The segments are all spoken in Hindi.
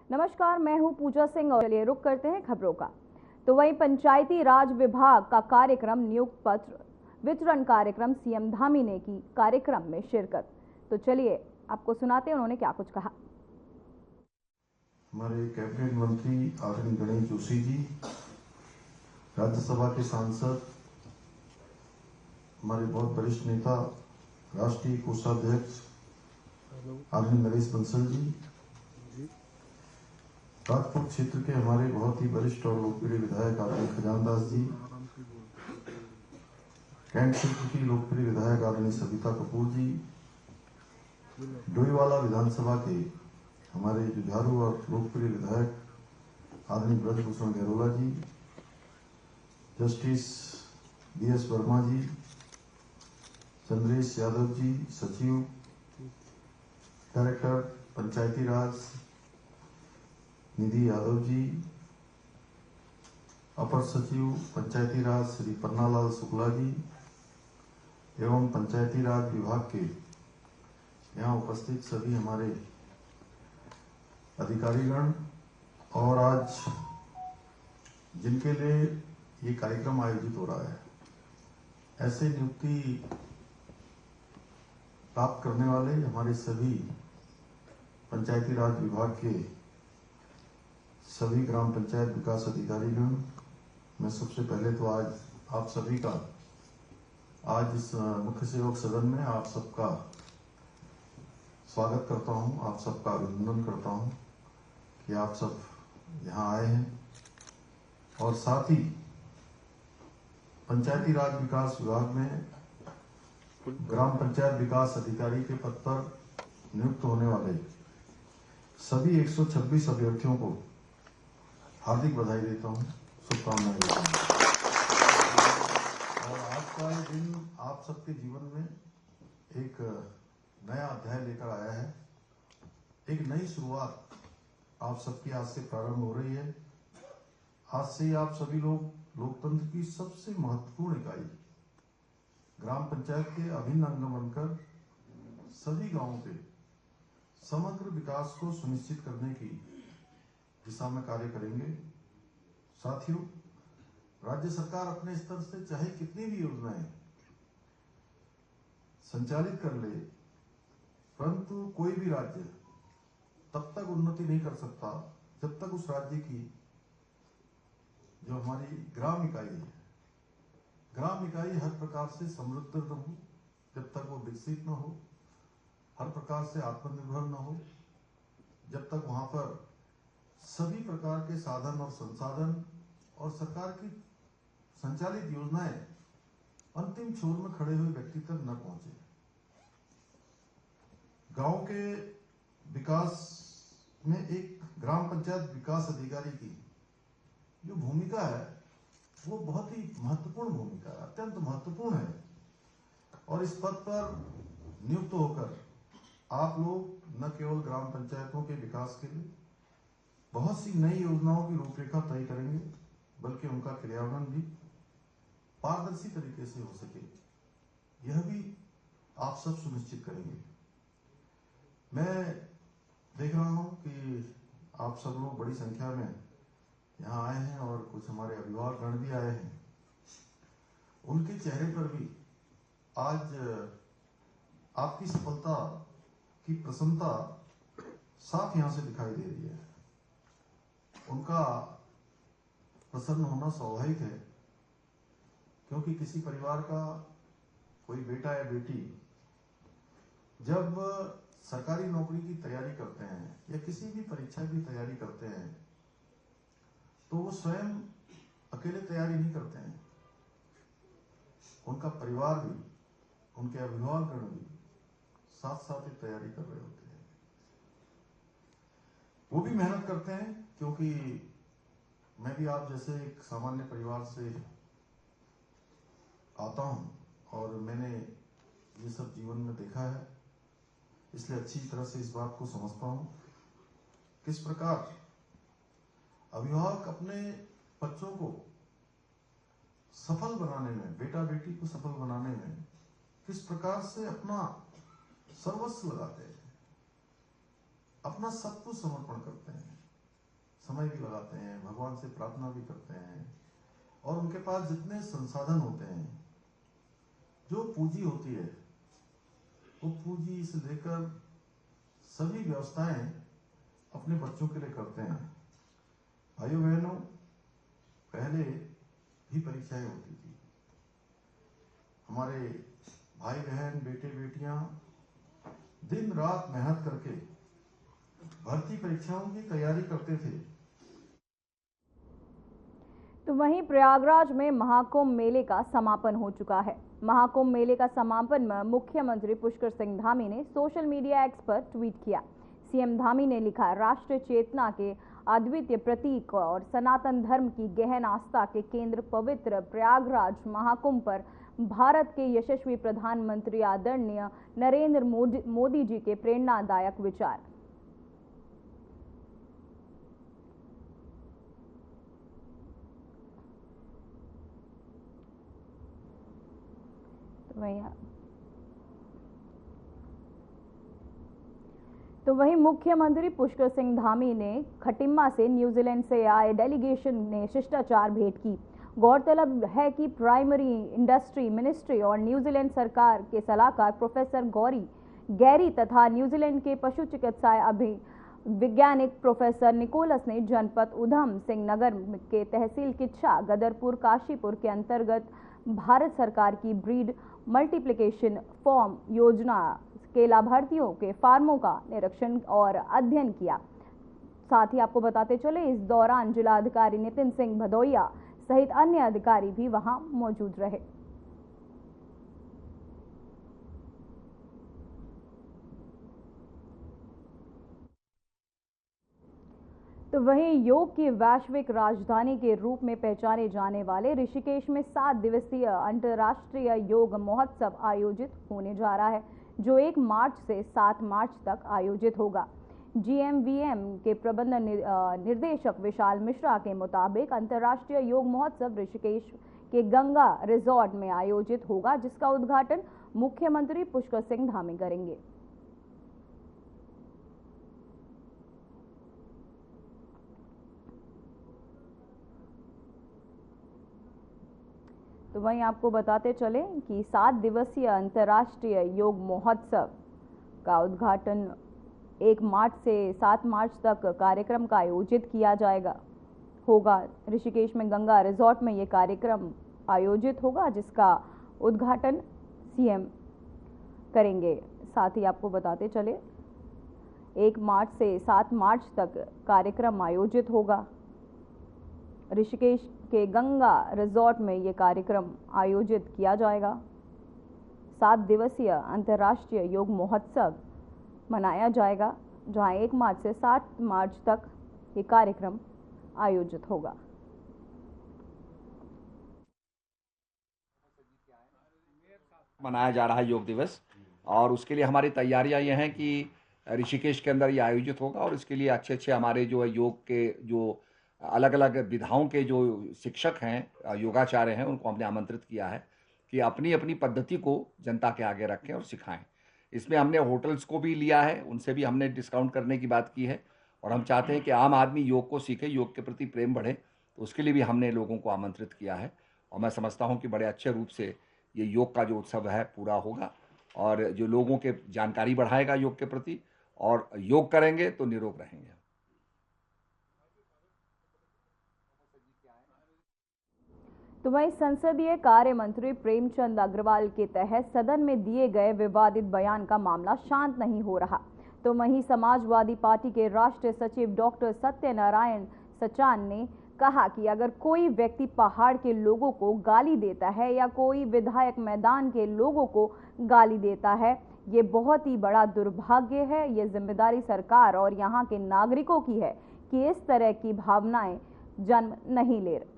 नमस्कार, मैं हूं पूजा सिंह और चलिए रुक करते हैं खबरों का। तो वहीं पंचायती राज विभाग का कार्यक्रम नियुक्ति पत्र वितरण कार्यक्रम सीएम धामी ने की कार्यक्रम में शिरकत। तो चलिए आपको सुनाते हैं उन्होंने क्या कुछ कहा। हमारे कैबिनेट मंत्री आदरणीय गणेश जोशी जी, राज्यसभा के सांसद, हमारे बहुत वरिष्ठ नेता, राष्ट्रीय कोषाध्यक्ष आदरणीय नरेश बंसल जी, राजपुर क्षेत्र के हमारे बहुत ही वरिष्ठ और लोकप्रिय विधायक आदरणीय खजानदास जी, कैंट क्षेत्र की लोकप्रिय विधायक आदरणीय सविता कपूर जी, डोईवाला विधानसभा के हमारे जुझारू और लोकप्रिय विधायक आदरणीय ब्रजभूषण गहलोला जी, जस्टिस बीएस वर्मा जी, चंद्रेश यादव जी, सचिव डायरेक्टर पंचायती राज निधि यादव जी, अपर सचिव पंचायती राज श्री पन्नालाल शुक्ला जी एवं पंचायती राज विभाग के यहाँ उपस्थित सभी हमारे अधिकारीगण और आज जिनके लिए ये कार्यक्रम आयोजित हो रहा है, ऐसे नियुक्ति प्राप्त करने वाले हमारे सभी पंचायती राज विभाग के सभी ग्राम पंचायत विकास अधिकारीगण, मैं सबसे पहले तो आज आप सभी का आज इस मुख्य सेवक सदन में आप सबका स्वागत करता हूं, आप सबका अभिनंदन करता हूं कि आप सब यहां आए हैं और साथ ही पंचायती राज विकास विभाग में ग्राम पंचायत विकास अधिकारी के पद पर नियुक्त होने वाले सभी 126 अभ्यर्थियों को हार्दिक बधाई देता हूं, शुभकामनाएं देता हूं। और आज का ये दिन आप सबके जीवन में एक नया अध्याय लेकर आया है, एक नई शुरुआत आप सबकी आज से प्रारंभ हो रही है। आज से आप सभी लोग लोकतंत्र की सबसे महत्वपूर्ण इकाई ग्राम पंचायत के अभिन्न अंग बनकर सभी गांवों के समग्र विकास को सुनिश्चित करने की दिशा में कार्य करेंगे। साथियों, राज्य सरकार अपने स्तर से चाहे कितनी भी योजनाएं संचालित कर ले, परंतु कोई भी राज्य तब तक उन्नति नहीं कर सकता जब तक उस राज्य की जो हमारी ग्राम इकाई है, ग्राम इकाई हर प्रकार से समृद्ध न हो, जब तक वो विकसित न हो, हर प्रकार से आत्मनिर्भर न हो, जब तक वहां पर सभी प्रकार के साधन और संसाधन और सरकार की संचालित योजनाएं अंतिम छोर में खड़े हुए व्यक्ति तक न पहुंचे। गांव के विकास में एक ग्राम पंचायत विकास अधिकारी की जो भूमिका है वो बहुत ही महत्वपूर्ण भूमिका है, अत्यंत महत्वपूर्ण है। और इस पद पर नियुक्त होकर आप लोग न केवल ग्राम पंचायतों के विकास के लिए बहुत सी नई योजनाओं की रूपरेखा तय करेंगे, बल्कि उनका क्रियान्वयन भी पारदर्शी तरीके से हो सके, यह भी आप सब सुनिश्चित करेंगे। मैं देख रहा हूं कि आप सब लोग बड़ी संख्या में यहाँ आए हैं और कुछ हमारे अभिभावकगण भी आए हैं। उनके चेहरे पर भी आज आपकी सफलता की प्रसन्नता साफ यहां से दिखाई दे रही है। उनका प्रसन्न होना स्वाभाविक है, क्योंकि किसी परिवार का कोई बेटा या बेटी जब सरकारी नौकरी की तैयारी करते हैं या किसी भी परीक्षा की तैयारी करते हैं तो वो स्वयं अकेले तैयारी नहीं करते हैं, उनका परिवार भी, उनके अभिभावकगण भी साथ साथ ही तैयारी कर रहे होते हैं। वो भी मेहनत करते हैं, क्योंकि मैं भी आप जैसे एक सामान्य परिवार से आता हूं और मैंने ये सब जीवन में देखा है, इसलिए अच्छी तरह से इस बात को समझता हूं किस प्रकार अभिभावक अपने बच्चों को सफल बनाने में, बेटा बेटी को सफल बनाने में किस प्रकार से अपना सर्वस्व लगाते हैं, अपना सब कुछ समर्पण करते हैं। समय भी लगाते हैं, भगवान से प्रार्थना भी करते हैं, और उनके पास जितने संसाधन होते हैं, जो पूंजी होती है, वो पूंजी से लेकर सभी व्यवस्थाएं अपने बच्चों के लिए करते हैं। भाइयों बहनों, पहले भी परीक्षाएं होती थी। हमारे भाई बहन, बेटे बेटियां दिन रात मेहनत करके भर्ती परीक्षाओं की तैयारी करते थे। तो वहीं प्रयागराज में महाकुंभ मेले का समापन हो चुका है। महाकुंभ मेले का समापन में मुख्यमंत्री पुष्कर सिंह धामी ने सोशल मीडिया एक्स पर ट्वीट किया। सीएम धामी ने लिखा, राष्ट्रीय चेतना के अद्वितीय प्रतीक और सनातन धर्म की गहन आस्था के केंद्र पवित्र प्रयागराज महाकुंभ पर भारत के यशस्वी प्रधानमंत्री आदरणीय नरेंद्र मोदी जी के प्रेरणादायक विचार। तो वहीं मुख्यमंत्री पुष्कर सिंह धामी ने खटिम्मा से न्यूजीलैंड से आए डेलीगेशन ने शिष्टाचार भेंट की। गौरतलब है कि प्राइमरी इंडस्ट्री मिनिस्ट्री और न्यूजीलैंड सरकार के सलाहकार प्रोफेसर गैरी तथा न्यूजीलैंड के पशु चिकित्सा वैज्ञानिक प्रोफेसर निकोलस ने जनपद उधम सिंह नगर के तहसील किच्छा गदरपुर काशीपुर के अंतर्गत भारत सरकार की ब्रीड मल्टीप्लिकेशन फॉर्म योजना के लाभार्थियों के फार्मों का निरीक्षण और अध्ययन किया। साथ ही आपको बताते चले, इस दौरान जिला अधिकारी नितिन सिंह भदौरिया सहित अन्य अधिकारी भी वहां मौजूद रहे। तो वहीं योग की वैश्विक राजधानी के रूप में पहचाने जाने वाले ऋषिकेश में 7 दिवसीय अंतर्राष्ट्रीय योग महोत्सव आयोजित होने जा रहा है, जो 1 मार्च से 7 मार्च तक आयोजित होगा। GMVM के प्रबंध निर्देशक विशाल मिश्रा के मुताबिक अंतर्राष्ट्रीय योग महोत्सव ऋषिकेश के गंगा रिजॉर्ट में आयोजित होगा, जिसका उद्घाटन मुख्यमंत्री पुष्कर सिंह धामी करेंगे। तो वहीं आपको बताते चले कि 7 दिवसीय अंतर्राष्ट्रीय योग महोत्सव का उद्घाटन 1 मार्च से 7 मार्च तक कार्यक्रम का आयोजित किया होगा। ऋषिकेश में गंगा रिजॉर्ट में ये कार्यक्रम आयोजित होगा, जिसका उद्घाटन सीएम करेंगे। साथ ही आपको बताते चले 1 मार्च से 7 मार्च तक कार्यक्रम आयोजित होगा। ऋषिकेश के गंगा रिजॉर्ट में ये कार्यक्रम आयोजित किया जाएगा। 7 दिवसीय अंतर्राष्ट्रीय योग महोत्सव मनाया जाएगा, जहां 1 मार्च से 7 मार्च तक ये कार्यक्रम आयोजित होगा। मनाया जा रहा है योग दिवस, और उसके लिए हमारी तैयारियां ये हैं कि ऋषिकेश के अंदर ये आयोजित होगा, और इसके लिए अच्छे हमारे जो है योग के जो अलग अलग विधाओं के जो शिक्षक हैं, योगाचार्य हैं, उनको हमने आमंत्रित किया है कि अपनी अपनी पद्धति को जनता के आगे रखें और सिखाएं। इसमें हमने होटल्स को भी लिया है, उनसे भी हमने डिस्काउंट करने की बात की है, और हम चाहते हैं कि आम आदमी योग को सीखे, योग के प्रति प्रेम बढ़े, तो उसके लिए भी हमने लोगों को आमंत्रित किया है। और मैं समझता हूँ कि बड़े अच्छे रूप से ये योग का जो उत्सव है पूरा होगा, और जो लोगों के जानकारी बढ़ाएगा योग के प्रति, और योग करेंगे तो निरोग रहेंगे। तो वहीं संसदीय कार्य मंत्री प्रेमचंद अग्रवाल के तहत सदन में दिए गए विवादित बयान का मामला शांत नहीं हो रहा। तो वहीं समाजवादी पार्टी के राष्ट्रीय सचिव डॉक्टर सत्यनारायण सचान ने कहा कि अगर कोई व्यक्ति पहाड़ के लोगों को गाली देता है या कोई विधायक मैदान के लोगों को गाली देता है, ये बहुत ही बड़ा दुर्भाग्य है। ये जिम्मेदारी सरकार और यहाँ के नागरिकों की है कि इस तरह की भावनाएं जन्म नहीं ले रही।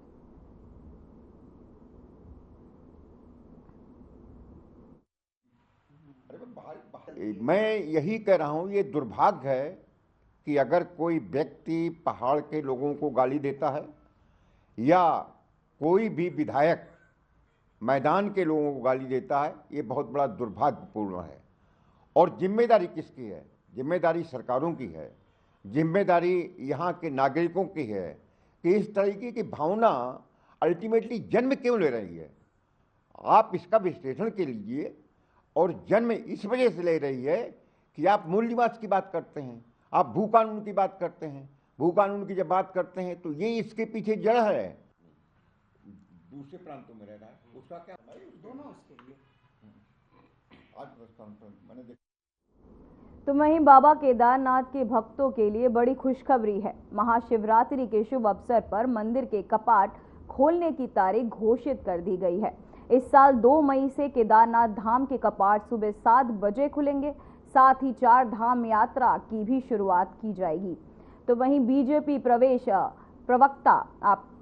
मैं यही कह रहा हूं, ये दुर्भाग्य है कि अगर कोई व्यक्ति पहाड़ के लोगों को गाली देता है या कोई भी विधायक मैदान के लोगों को गाली देता है, ये बहुत बड़ा दुर्भाग्यपूर्ण है। और जिम्मेदारी किसकी है? जिम्मेदारी सरकारों की है। जिम्मेदारी यहाँ के नागरिकों की है कि इस तरीके की भावना अल्टीमेटली जन्म क्यों ले रही है। आप इसका विश्लेषण के लीजिए, और जन्म इस वजह से ले रही है कि आप मूल निवास की बात करते हैं, आप भू कानून की बात करते हैं। भू कानून की जब बात करते हैं तो ये इसके पीछे जड़ है। दूसरे प्रांतों में रह रहा है, उसका क्या दोनों उसके लिए आज मैंने देखा। तो वहीं बाबा केदारनाथ के भक्तों के लिए बड़ी खुशखबरी है। महाशिवरात्रि के शुभ अवसर पर मंदिर के कपाट खोलने की तारीख घोषित कर दी गई है। इस साल 2 मई से केदारनाथ धाम के कपाट सुबह 7 बजे खुलेंगे। साथ ही 4 धाम यात्रा की भी शुरुआत की जाएगी। तो वहीं बीजेपी प्रदेश प्रवक्ता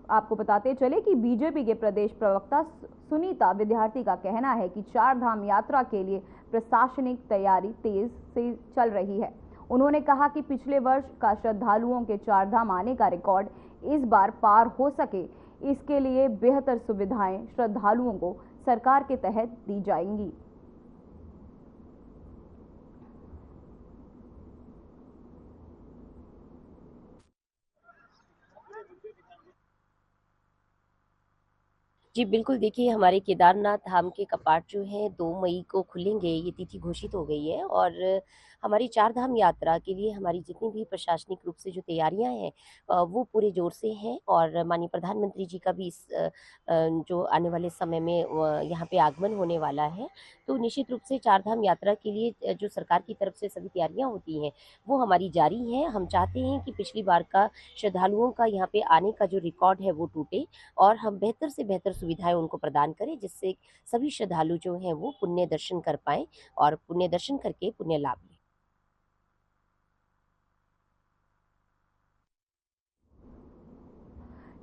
आपको बताते चले कि बीजेपी के प्रदेश प्रवक्ता सुनीता विद्यार्थी का कहना है कि 4 धाम यात्रा के लिए प्रशासनिक तैयारी तेज से चल रही है। उन्होंने कहा कि पिछले वर्ष का श्रद्धालुओं के 4 धाम आने का रिकॉर्ड इस बार पार हो सके, इसके लिए बेहतर सुविधाएं श्रद्धालुओं को सरकार के तहत दी जाएंगी। जी बिल्कुल, देखिए हमारे केदारनाथ धाम के कपाट जो हैं 2 मई को खुलेंगे, ये तिथि घोषित हो गई है। और हमारी 4 धाम यात्रा के लिए हमारी जितनी भी प्रशासनिक रूप से जो तैयारियां हैं वो पूरे ज़ोर से हैं। और माननीय प्रधानमंत्री जी का भी इस जो आने वाले समय में यहाँ पे आगमन होने वाला है, तो निश्चित रूप से 4 धाम यात्रा के लिए जो सरकार की तरफ से सभी तैयारियां होती हैं, वो हमारी जारी हैं। हम चाहते हैं कि पिछली बार का श्रद्धालुओं का यहाँ पे आने का जो रिकॉर्ड है वो टूटे और हम बेहतर से बेहतर सुविधाएं उनको प्रदान करें, जिससे सभी श्रद्धालु जो हैं वो पुण्य दर्शन कर पाएं और पुण्य दर्शन करके पुण्य लाभ लें।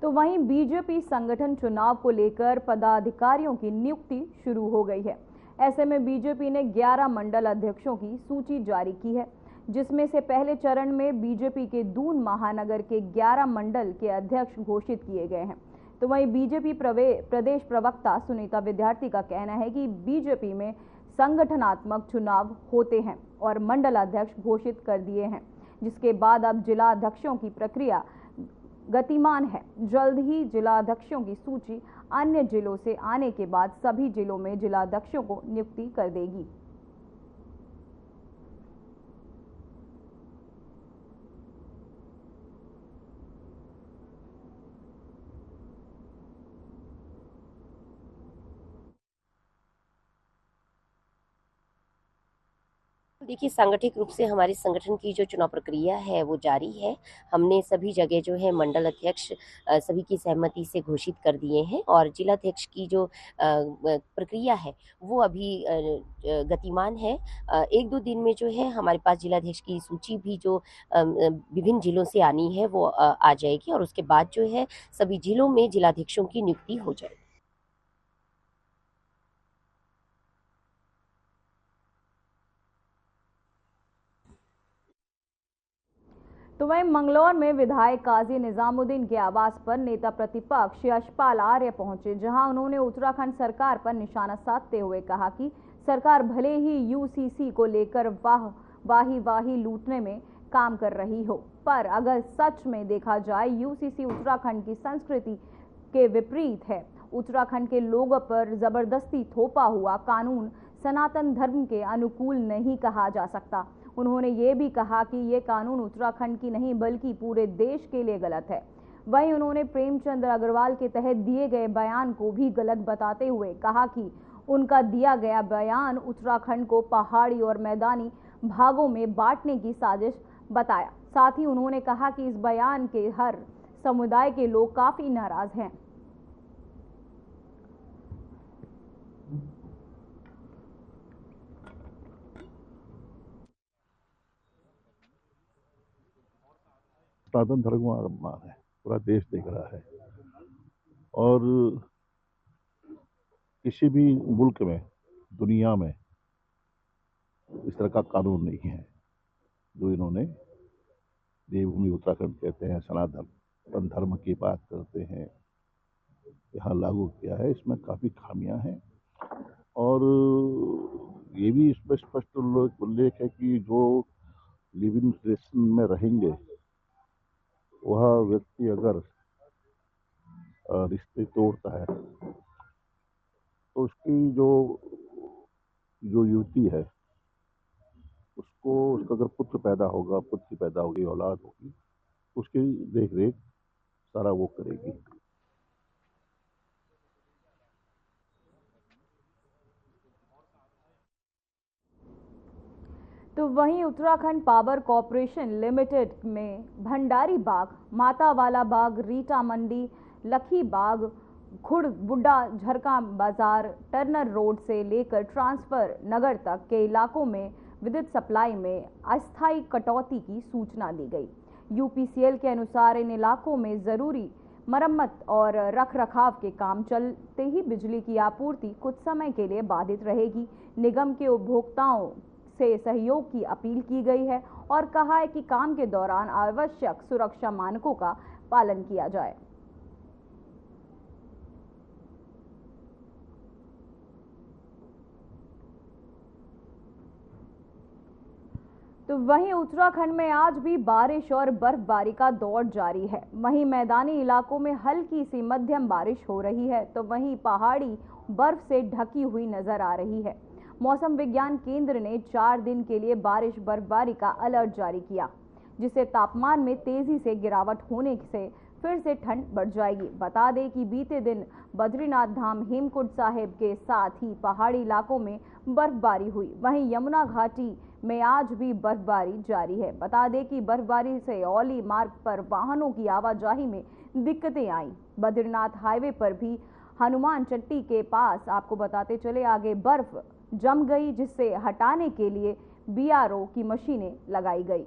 तो वहीं बीजेपी संगठन चुनाव को लेकर पदाधिकारियों की नियुक्ति शुरू हो गई है। ऐसे में बीजेपी ने 11 मंडल अध्यक्षों की सूची जारी की है, जिसमें से पहले चरण में बीजेपी के दून महानगर के 11 मंडल के अध्यक्ष घोषित किए गए हैं। तो वहीं बीजेपी प्रदेश प्रवक्ता सुनीता विद्यार्थी का कहना है कि बीजेपी में संगठनात्मक चुनाव होते हैं और मंडल अध्यक्ष घोषित कर दिए हैं, जिसके बाद अब जिला अध्यक्षों की प्रक्रिया गतिमान है। जल्द ही जिला अध्यक्षों की सूची अन्य जिलों से आने के बाद सभी जिलों में जिला अध्यक्षों को नियुक्ति कर देगी। देखिए सांगठनिक रूप से हमारे संगठन की जो चुनाव प्रक्रिया है वो जारी है। हमने सभी जगह जो है मंडल अध्यक्ष सभी की सहमति से घोषित कर दिए हैं और जिलाध्यक्ष की जो प्रक्रिया है वो अभी गतिमान है। 1-2 दिन में जो है हमारे पास जिलाध्यक्ष की सूची भी जो विभिन्न जिलों से आनी है वो आ जाएगी और उसके बाद जो है सभी जिलों में जिलाध्यक्षों की नियुक्ति हो जाएगी। तो वहीं मंगलौर में विधायक काजी निजामुद्दीन के आवास पर नेता प्रतिपक्ष यशपाल आर्य पहुंचे, जहां उन्होंने उत्तराखंड सरकार पर निशाना साधते हुए कहा कि सरकार भले ही यूसीसी को लेकर वाही लूटने में काम कर रही हो, पर अगर सच में देखा जाए यूसीसी उत्तराखंड की संस्कृति के विपरीत है। उत्तराखंड के लोगों पर जबरदस्ती थोपा हुआ कानून सनातन धर्म के अनुकूल नहीं कहा जा सकता। उन्होंने ये भी कहा कि ये कानून उत्तराखंड की नहीं बल्कि पूरे देश के लिए गलत है। वहीं उन्होंने प्रेमचंद अग्रवाल के तहत दिए गए बयान को भी गलत बताते हुए कहा कि उनका दिया गया बयान उत्तराखंड को पहाड़ी और मैदानी भागों में बांटने की साजिश बताया। साथ ही उन्होंने कहा कि इस बयान के हर समुदाय के लोग काफी नाराज हैं। सनातन धर्म का अपमान है, पूरा देश देख रहा है। और किसी भी मुल्क में, दुनिया में इस तरह का कानून नहीं है जो इन्होंने देवभूमि उत्तराखंड कहते हैं, सनातन धर्म की बात करते हैं, यहाँ लागू किया है। इसमें काफ़ी खामियां हैं और ये भी इसमें स्पष्ट उल्लेख है कि जो लिव इन रिलेशन में रहेंगे, वह व्यक्ति अगर रिश्ते तोड़ता है तो उसकी जो युवती है उसको, उसका अगर पुत्र पैदा होगा, पुत्री पैदा होगी, औलाद होगी, उसकी देख रेख सारा वो करेगी। तो वहीं उत्तराखंड पावर कॉरपोरेशन लिमिटेड में भंडारी बाग, मातावाला बाग, रीटा मंडी, लखी बाग, खुड़बुड्डा, झरका बाजार, टर्नर रोड से लेकर ट्रांसफर नगर तक के इलाकों में विद्युत सप्लाई में अस्थायी कटौती की सूचना दी गई। यूपीसीएल के अनुसार इन इलाकों में जरूरी मरम्मत और रखरखाव के काम चलते ही बिजली की आपूर्ति कुछ समय के लिए बाधित रहेगी। निगम के उपभोक्ताओं से सहयोग की अपील की गई है और कहा है कि काम के दौरान आवश्यक सुरक्षा मानकों का पालन किया जाए। तो वहीं उत्तराखंड में आज भी बारिश और बर्फबारी का दौर जारी है। वहीं मैदानी इलाकों में हल्की सी मध्यम बारिश हो रही है, तो वहीं पहाड़ी बर्फ से ढकी हुई नजर आ रही है। मौसम विज्ञान केंद्र ने 4 दिन के लिए बारिश बर्फबारी का अलर्ट जारी किया, जिससे तापमान में तेजी से गिरावट होने से फिर से ठंड बढ़ जाएगी। बता दें कि बीते दिन बद्रीनाथ धाम, हेमकुंड साहिब के साथ ही पहाड़ी इलाकों में बर्फबारी हुई। वहीं यमुना घाटी में आज भी बर्फबारी जारी है। बता दें कि बर्फबारी से औली मार्ग पर वाहनों की आवाजाही में दिक्कतें आई। बद्रीनाथ हाईवे पर भी हनुमान चट्टी के पास आपको बताते चले आगे बर्फ जम गई, जिससे हटाने के लिए बीआरओ की मशीनें लगाई गई।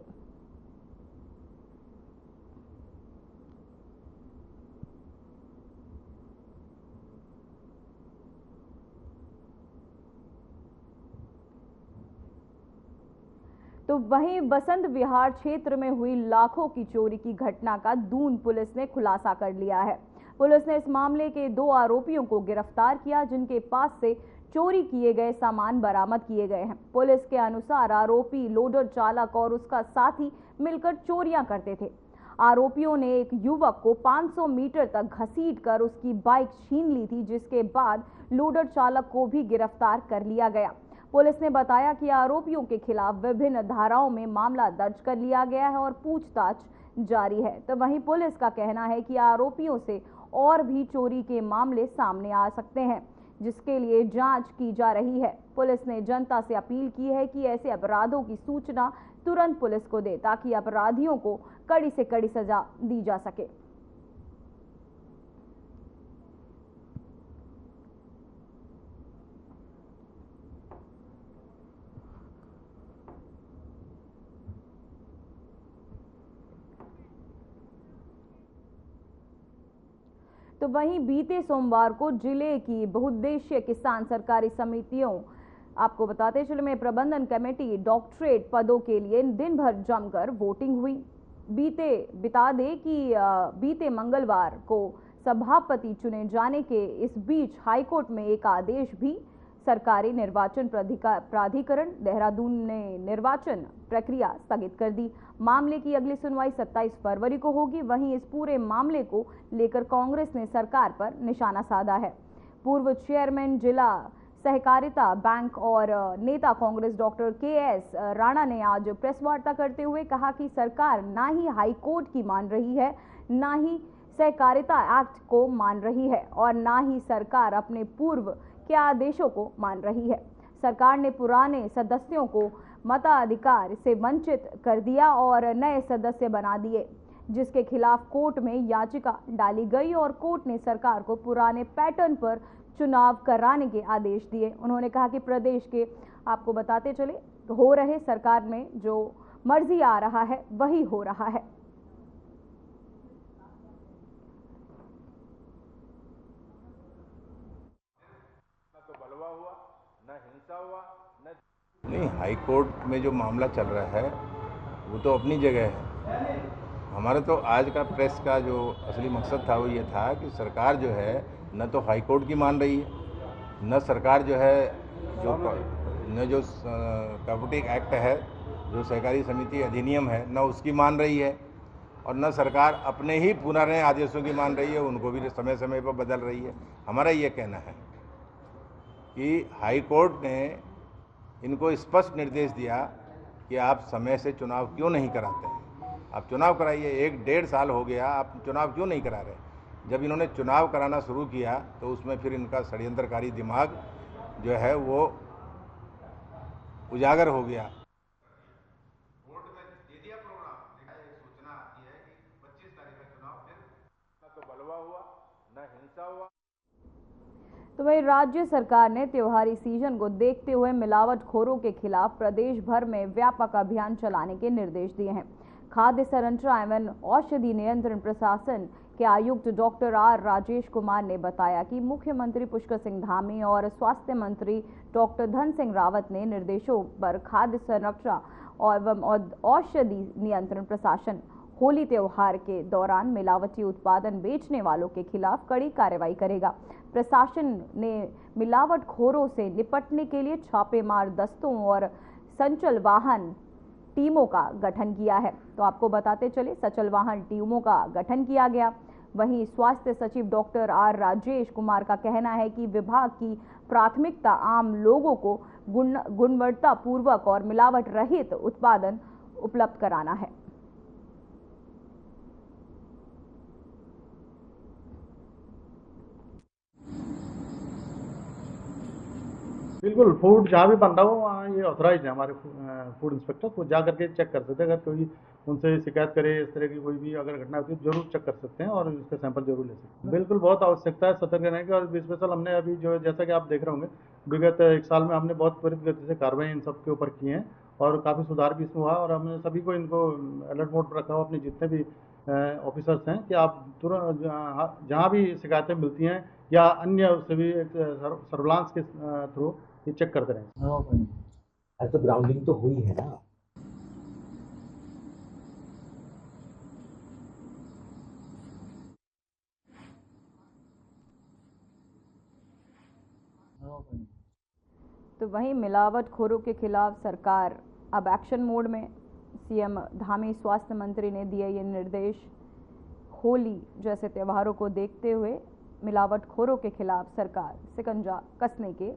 तो वहीं बसंत विहार क्षेत्र में हुई लाखों की चोरी की घटना का दून पुलिस ने खुलासा कर लिया है। पुलिस ने इस मामले के 2 आरोपियों को गिरफ्तार किया, जिनके पास से चोरी किए गए सामान बरामद किए गए हैं। पुलिस के अनुसार आरोपी लोडर चालक और उसका साथी मिलकर चोरियां करते थे। आरोपियों ने एक युवक को 500 मीटर तक घसीटकर उसकी बाइक छीन ली थी, जिसके बाद लोडर चालक को भी गिरफ्तार कर लिया गया। पुलिस ने बताया कि आरोपियों के खिलाफ विभिन्न धाराओं में मामला दर्ज कर लिया गया है और पूछताछ जारी है। तो वहीं पुलिस का कहना है कि आरोपियों से और भी चोरी के मामले सामने आ सकते हैं, जिसके लिए जांच की जा रही है। पुलिस ने जनता से अपील की है कि ऐसे अपराधों की सूचना तुरंत पुलिस को दे, ताकि अपराधियों को कड़ी से कड़ी सजा दी जा सके। तो वहीं बीते सोमवार को जिले की बहुउद्देशीय किसान सहकारी समितियों, आपको बताते चले में प्रबंधन कमेटी डॉक्टरेट पदों के लिए दिन भर जमकर वोटिंग हुई। बता दें कि बीते मंगलवार को सभापति चुने जाने के इस बीच हाईकोर्ट में एक आदेश भी सरकारी निर्वाचन प्राधिकरण देहरादून ने निर्वाचन प्रक्रिया स्थगित कर दी। मामले की अगली सुनवाई 27 फरवरी को होगी। वहीं इस पूरे मामले को लेकर कांग्रेस ने सरकार पर निशाना साधा है। पूर्व चेयरमैन जिला सहकारिता बैंक और नेता कांग्रेस डॉक्टर के.एस. राणा ने आज प्रेस वार्ता करते हुए कहा कि सरकार ना ही हाईकोर्ट की मान रही है, ना ही सहकारिता एक्ट को मान रही है और ना ही सरकार अपने पूर्व के आदेशों को मान रही है। सरकार ने पुराने सदस्यों को मताधिकार से वंचित कर दिया और नए सदस्य बना दिए, जिसके खिलाफ कोर्ट में याचिका डाली गई और कोर्ट ने सरकार को पुराने पैटर्न पर चुनाव कराने के आदेश दिए। उन्होंने कहा कि प्रदेश के, आपको बताते चले, हो रहे सरकार में जो मर्जी आ रहा है वही हो रहा है। नहीं, हाई कोर्ट में जो मामला चल रहा है वो तो अपनी जगह है। हमारा तो आज का प्रेस का जो असली मकसद था वो ये था कि सरकार जो है न तो हाई कोर्ट की मान रही है, न सरकार जो है जो कॉर्पोरेट एक्ट है जो सहकारी समिति अधिनियम है न उसकी मान रही है और न सरकार अपने ही पुराने आदेशों की मान रही है, उनको भी समय समय पर बदल रही है। हमारा ये कहना है कि हाई कोर्ट ने इनको स्पष्ट निर्देश दिया कि आप समय से चुनाव क्यों नहीं कराते हैं। आप चुनाव कराइए, 1-1.5 साल हो गया, आप चुनाव क्यों नहीं करा रहे। जब इन्होंने चुनाव कराना शुरू किया तो उसमें फिर इनका षड्यंत्रकारी दिमाग जो है वो उजागर हो गया। कोर्ट में दे दिया प्रोग्राम, सूचना आती है कि 25 तारीख का चुनाव, फिर न तो बलवा हुआ न हिंसा हुआ। तो वहीं राज्य सरकार ने त्योहारी सीजन को देखते हुए मिलावटखोरों के खिलाफ प्रदेश भर में व्यापक अभियान चलाने के निर्देश दिए हैं। खाद्य संरचना एवं औषधि नियंत्रण प्रशासन के आयुक्त डॉक्टर आर राजेश कुमार ने बताया कि मुख्यमंत्री पुष्कर सिंह धामी और स्वास्थ्य मंत्री डॉक्टर धन सिंह रावत ने निर्देशों पर खाद्य संरक्षण एवं औषधि नियंत्रण प्रशासन होली त्योहार के दौरान मिलावटी उत्पादन बेचने वालों के खिलाफ कड़ी कार्रवाई करेगा। प्रशासन ने मिलावटखोरों से निपटने के लिए छापेमार दस्तों और संचल वाहन टीमों का गठन किया है। तो आपको बताते चले, संचल वाहन टीमों का गठन किया गया। वहीं स्वास्थ्य सचिव डॉक्टर आर राजेश कुमार का कहना है कि विभाग की प्राथमिकता आम लोगों को गुणवत्तापूर्वक और मिलावट रहित उत्पादन उपलब्ध कराना है। बिल्कुल, फूड जहाँ भी बन रहा हो वहाँ ये ऑथराइज है हमारे फूड इंस्पेक्टर, वो जा करके चेक कर सकते हैं। अगर कोई उनसे शिकायत करे इस तरह की कोई भी अगर घटना होती है जरूर चेक कर सकते हैं और इसका सैंपल जरूर ले सकते हैं। बिल्कुल, बहुत आवश्यकता है सतर्क रहने की। और स्पेशल हमने अभी जो जैसा कि आप देख रहे होंगे विगत 1 साल में हमने बहुत त्वरित गति से कार्रवाई इन सब के ऊपर की हैं और काफ़ी सुधार भी इसमें हुआ। और हमने सभी को इनको अलर्ट मोड पर रखा हुआ, अपने जितने भी ऑफिसर्स हैं, कि आप तुरंत जहाँ भी शिकायतें मिलती हैं या अन्य सभी सर्विलांस के थ्रू ये चेक करते रहें। हाँ भाई, अरे तो ग्राउंडिंग तो हुई है ना। हाँ भाई। तो वहीं मिलावटखोरों के खिलाफ सरकार अब एक्शन मोड में। सीएम धामी स्वास्थ्य मंत्री ने दिए ये निर्देश। होली जैसे त्योहारों को देखते हुए मिलावटखोरों के खिलाफ सरकार शिकंजा कसने के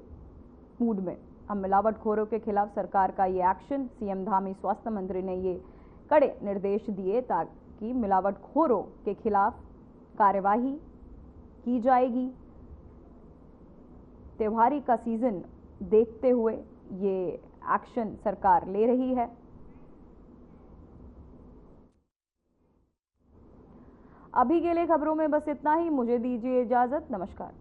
मूड में। अब मिलावटखोरों के खिलाफ सरकार का ये एक्शन, सीएम धामी स्वास्थ्य मंत्री ने ये कड़े निर्देश दिए ताकि मिलावटखोरों के खिलाफ कार्यवाही की जाएगी। त्योहारी का सीजन देखते हुए ये एक्शन सरकार ले रही है। अभी के लिए खबरों में बस इतना ही। मुझे दीजिए इजाजत। नमस्कार।